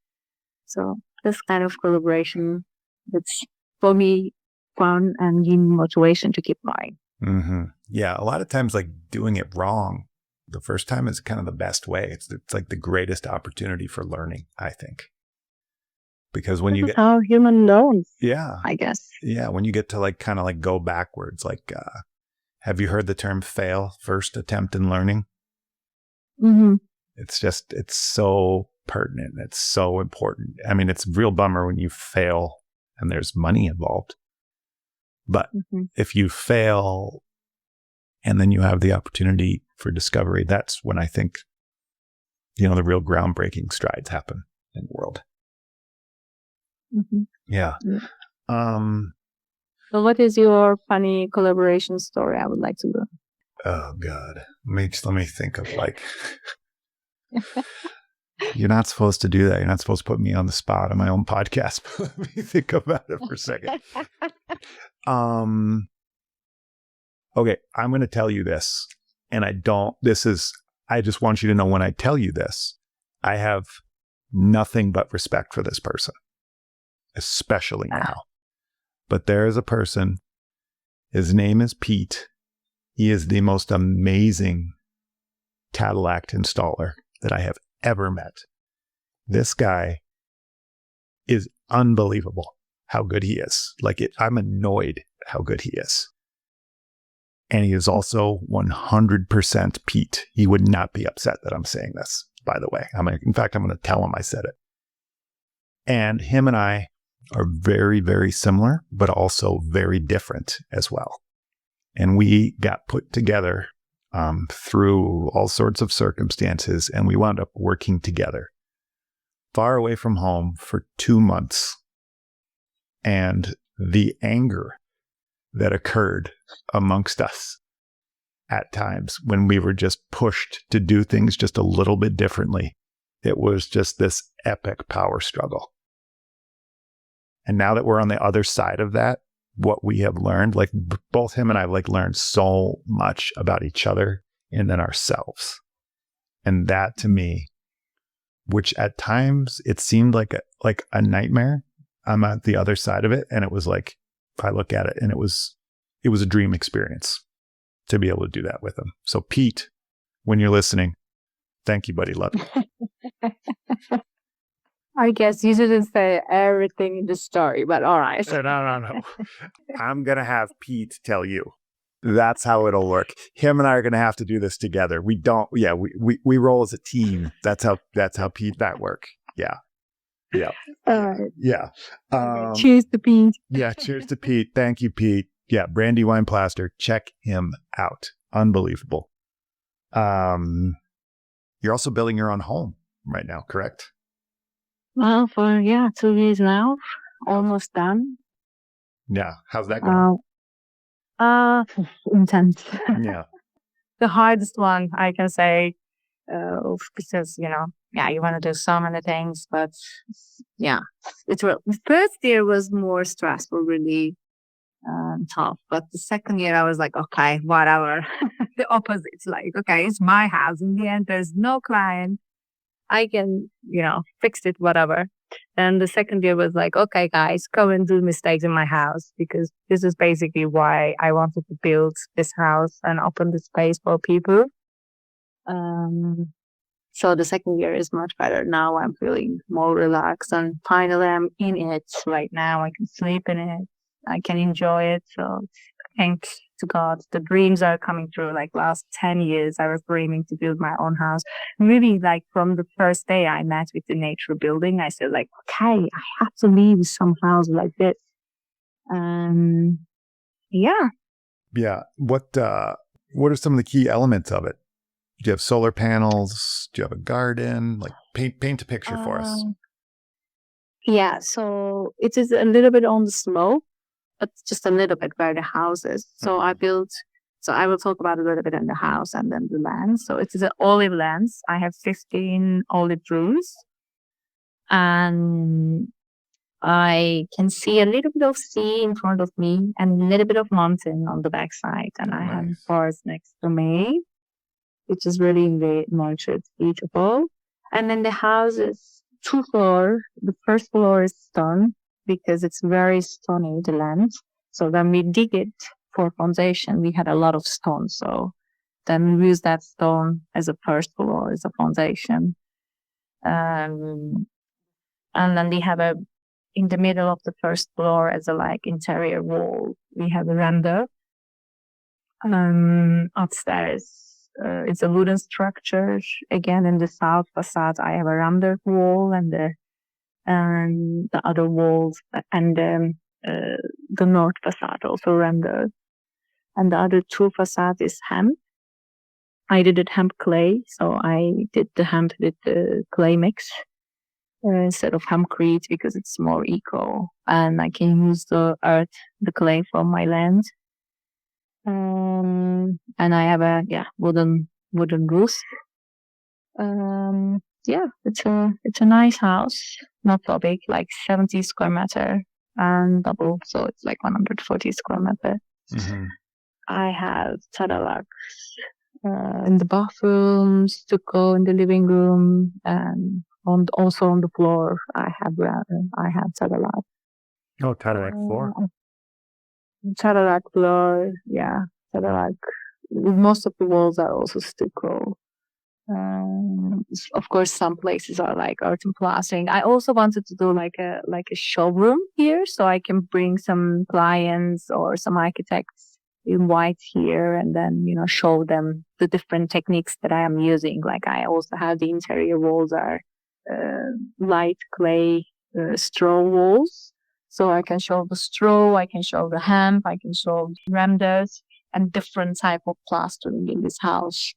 So this kind of collaboration, it's for me fun and give me motivation to keep going. Mm-hmm. Yeah. A lot of times like doing it wrong the first time is kind of the best way. It's like the greatest opportunity for learning, I think. Because when you get how human learns, I guess. Yeah, when you get to like kind of like go backwards, like have you heard the term fail first attempt in learning? Mm-hmm. It's so pertinent. It's so important. I mean, it's a real bummer when you fail and there's money involved. But if you fail and then you have the opportunity for discovery, that's when I think, the real groundbreaking strides happen in the world. Yeah. So what is your funny collaboration story? I would like to know. Oh God. Let me think of like You're not supposed to do that. You're not supposed to put me on the spot on my own podcast. Let me think about it for a second. Okay, I'm going to tell you this, and I just want you to know when I tell you this, I have nothing but respect for this person, especially now. But there is a person, his name is Pete. He is the most amazing Cadillac installer that I have ever met. This guy is unbelievable how good he is. I'm annoyed how good he is. And he is also 100% Pete. He would not be upset that I'm saying this, by the way. In fact, I'm going to tell him I said it. And him and I are very, very similar, but also very different as well. And we got put together through all sorts of circumstances, and we wound up working together far away from home for 2 months. And the anger that occurred amongst us at times when we were just pushed to do things just a little bit differently, it was just this epic power struggle. And now that we're on the other side of that, what we have learned, both him and I have learned so much about each other and then ourselves. And that to me, which at times it seemed like a nightmare, I'm at the other side of it. And it was I look at it and it was a dream experience to be able to do that with him. So Pete, when you're listening, thank you, buddy. Love you. I guess you didn't say everything in the story, but all right. No. I'm going to have Pete tell you. That's how it'll work. Him and I are going to have to do this together. We roll as a team. That's how Pete that work. Yeah. All right. Yeah. Cheers to Pete. Yeah. Cheers to Pete. Thank you, Pete. Yeah. Brandywine Plaster. Check him out. Unbelievable. You're also building your own home right now, correct? Well, for 2 years now, almost done. Yeah. How's that going? Intense. Yeah. The hardest one, I can say, because you want to do so many things, but the first year was more stressful, really tough. But the second year, I was like, okay, whatever. The opposite. It's okay, it's my house. In the end, there's no client. I can, fix it, whatever. And the second year was okay, guys, go and do mistakes in my house, because this is basically why I wanted to build this house and open the space for people. So the second year is much better. Now I'm feeling more relaxed, and finally I'm in it right now. I can sleep in it. I can enjoy it. So thanks to God, the dreams are coming true. Last 10 years, I was dreaming to build my own house. Really, from the first day I met with the nature building, I said okay, I have to leave some house like this. Yeah. Yeah. What are some of the key elements of it? Do you have solar panels? Do you have a garden? Paint a picture for us. Yeah. So it is a little bit on the slope, but just a little bit where the house is. So I will talk about a little bit in the house and then the land. So it is an olive land. I have 15 olive trees, and I can see a little bit of sea in front of me and a little bit of mountain on the backside. And I have forest next to me, which is really nurtured, beautiful. And then the house is 2 floors. The first floor is stone because it's very stony, the land. So when we dig it for foundation, we had a lot of stone. So then we use that stone as a first floor, as a foundation. And then we have in the middle of the first floor as a interior wall, we have a render. Upstairs, it's a wooden structure. Again, in the south facade, I have a render wall, and the other walls, and the north facade also rendered. And the other 2 facades is hemp. I did it hemp clay, so I did the hemp with the clay mix instead of hempcrete, because it's more eco, and I can use the clay from my land. And I have a wooden roof. yeah, it's a nice house, not so big, like 70 square meter and double, so it's like 140 square meter. Mm-hmm. I have Tadalak in the bathrooms, stucco in the living room, and also on the floor. I have Tadalak. Oh, Tadalak floor. Tadalak floor, yeah, Tadalak. Most of the walls are also stucco. Of course, some places are like art and plastering. I also wanted to do like a showroom here, so I can bring some clients or some architects invite here, and then show them the different techniques that I am using. Like I also have the interior walls are light clay straw walls, so I can show the straw, I can show the hemp, I can show renders and different type of plastering in this house.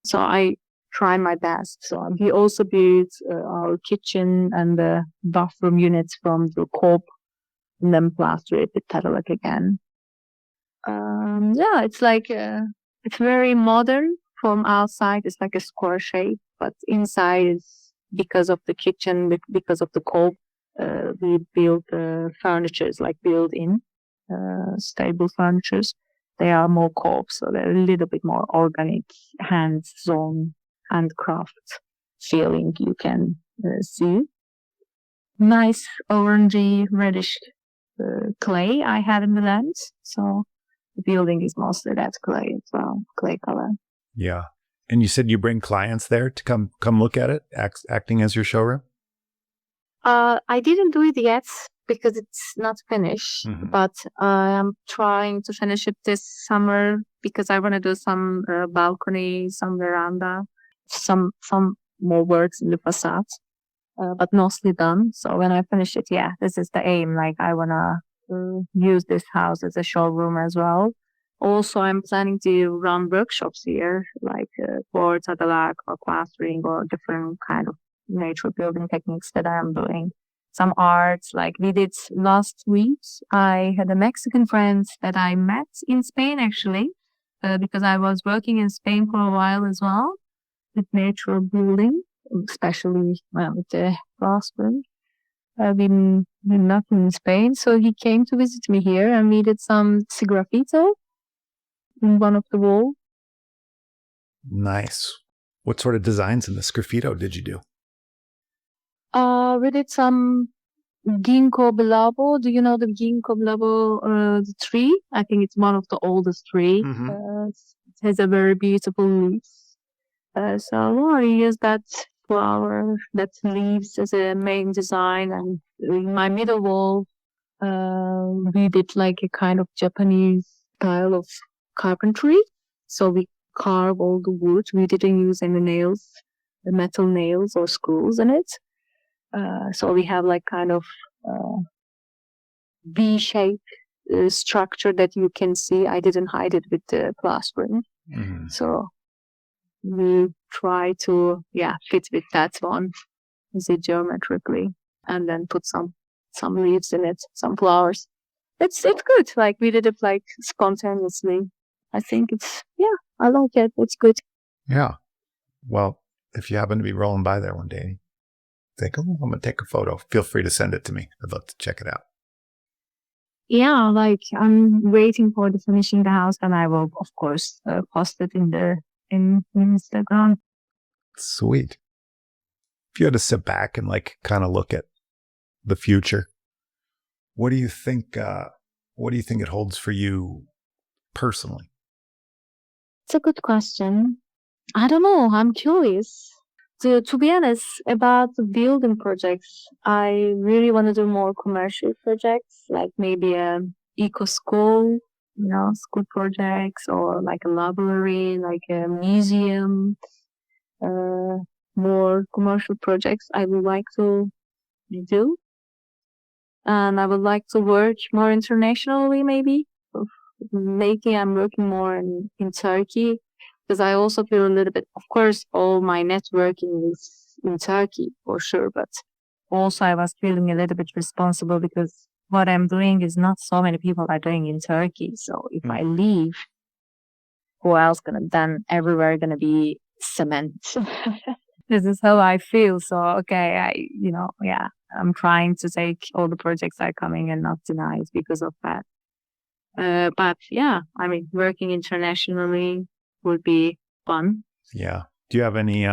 So I try my best. So we also built our kitchen and the bathroom units from the cob and then plaster it with Tadalak again. Yeah, it's like it's very modern from outside. It's like a square shape, but inside is because of the kitchen, because of the cob. We build furnitures like built-in stable furnitures. They are more cob, so they're a little bit more organic, hands-on, handcraft feeling you can see. Nice orangey, reddish clay I had in the lens, so the building is mostly that clay as well, clay color. Yeah. And you said you bring clients there to come look at it, acting as your showroom? I didn't do it yet because it's not finished, Mm-hmm. but I am trying to finish it this summer because I want to do some balcony, some veranda, some more works in the facade, but mostly done. So when I finish it, yeah, this is the aim. Like I want to use this house as a showroom as well. Also, I'm planning to run workshops here, like for Tadalak or plastering or different kind of nature building techniques that I am doing. Some arts, like we did last week. I had a Mexican friend that I met in Spain actually, because I was working in Spain for a while as well with nature building, especially with the plastering. We met in Spain, so he came to visit me here, and we did some graffito in one of the walls. Nice. What sort of designs in this graffito did you do? We did some ginkgo biloba. Do you know the ginkgo biloba the tree? I think it's one of the oldest tree. Mm-hmm. It has a very beautiful leaves. So I used that flower, that leaves as a main design. And in my middle wall, we did like a kind of Japanese style of carpentry. So we carve all the wood. We didn't use any nails, the metal nails or screws in it. So we have like kind of V-shaped structure that you can see. I didn't hide it with the plastering. Mm-hmm. So we try to fit with that one, is it geometrically, and then put some leaves in it, some flowers. It's good. Like we did it like spontaneously. I think I like it. It's good. Yeah. Well, if you happen to be rolling by there one day, think, I'm going to take a photo. Feel free to send it to me. I'd love to check it out. Yeah, like I'm waiting for the finishing the house, and I will, of course, post it in Instagram. Sweet. If you had to sit back and like kind of look at the future, what do you think it holds for you personally? It's a good question. I don't know. I'm curious. To be honest, about the building projects, I really want to do more commercial projects, like maybe a eco school, school projects, or like a library, like a museum. More commercial projects I would like to do, and I would like to work more internationally. Maybe lately I'm working more in Turkey, because I also feel a little bit, of course, all my networking is in Turkey for sure, but also I was feeling a little bit responsible because what I'm doing is not so many people are doing in Turkey. So if I leave, who else then everywhere gonna be cement. This is how I feel. So, okay, I'm trying to take all the projects that are coming and not deny it because of that. But yeah, I mean, working internationally would be fun. Yeah. Do you have any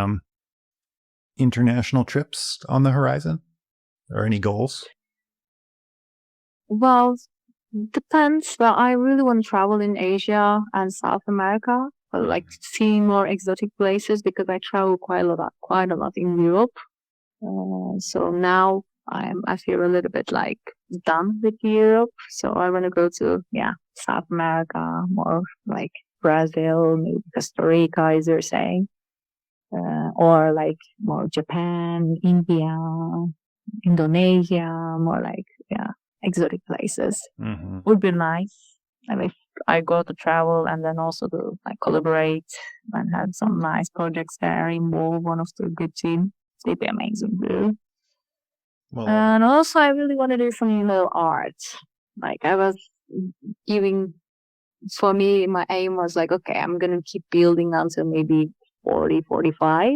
international trips on the horizon or any goals? Well, depends. Well, I really want to travel in Asia and South America, but like see more exotic places because I travel quite a lot in Europe. So now I feel a little bit like done with Europe. So I want to go to South America, more like Brazil, maybe Costa Rica, as you're saying, or like more Japan, India, Indonesia, more like exotic places. Mm-hmm. Would be nice. And if I go to travel and then also to like collaborate and have some nice projects there, involve one of the good team, it'd be amazing, really. Well, And also, I really want to do some little art. Like I was even for me, my aim was like, okay, I'm gonna keep building until maybe 40, 45,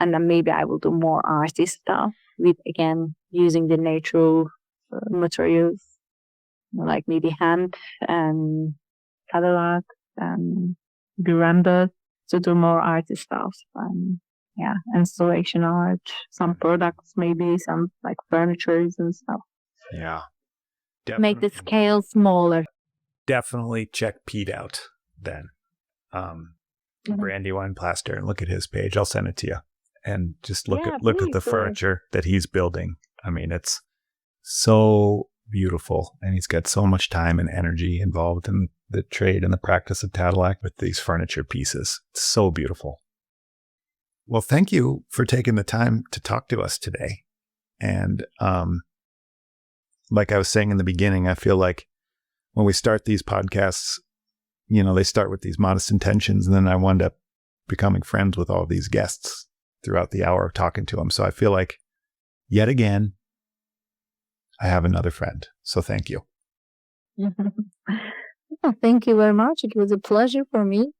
and then maybe I will do more arty stuff with again using the natural materials, like maybe hand and Cadillac and Duranda to do more arty stuff and installation art, some products, maybe some like furnitures and stuff. yeah. Make the scale smaller. Definitely check Pete out then. Brandywine Plaster, and look at his page. I'll send it to you. And just look at the furniture that he's building. I mean, it's so beautiful, and he's got so much time and energy involved in the trade and the practice of Cadillac with these furniture pieces. It's so beautiful. Well, thank you for taking the time to talk to us today. And like I was saying in the beginning, I feel like when we start these podcasts, they start with these modest intentions, and then I wound up becoming friends with all of these guests throughout the hour of talking to them. So I feel like, yet again, I have another friend. So thank you. Oh, thank you very much. It was a pleasure for me.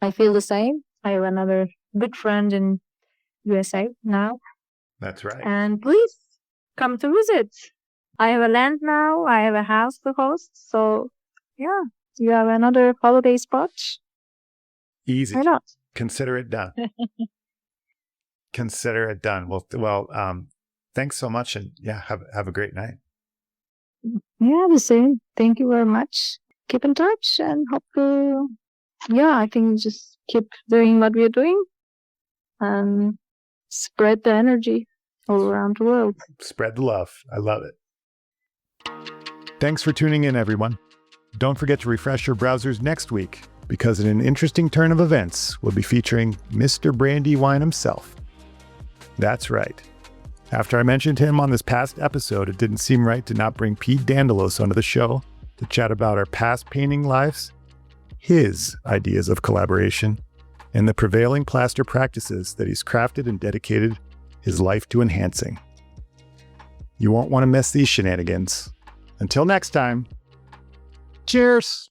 I feel the same. I have another good friend in USA now. That's right. And please come to visit. I have a land now. I have a house to host. So yeah, you have another holiday spot. Easy. Why not? Consider it done. Consider it done. Well, thanks so much, and have a great night. Yeah, the same. Thank you very much. Keep in touch and hope to, I think just keep doing what we're doing and spread the energy all around the world. Spread the love. I love it. Thanks for tuning in, everyone. Don't forget to refresh your browsers next week, because in an interesting turn of events, we'll be featuring Mr. Brandywine himself. That's right. After I mentioned him on this past episode, it didn't seem right to not bring Pete Dandelos onto the show to chat about our past painting lives, his ideas of collaboration, and the prevailing plaster practices that he's crafted and dedicated his life to enhancing. You won't want to miss these shenanigans. Until next time, cheers!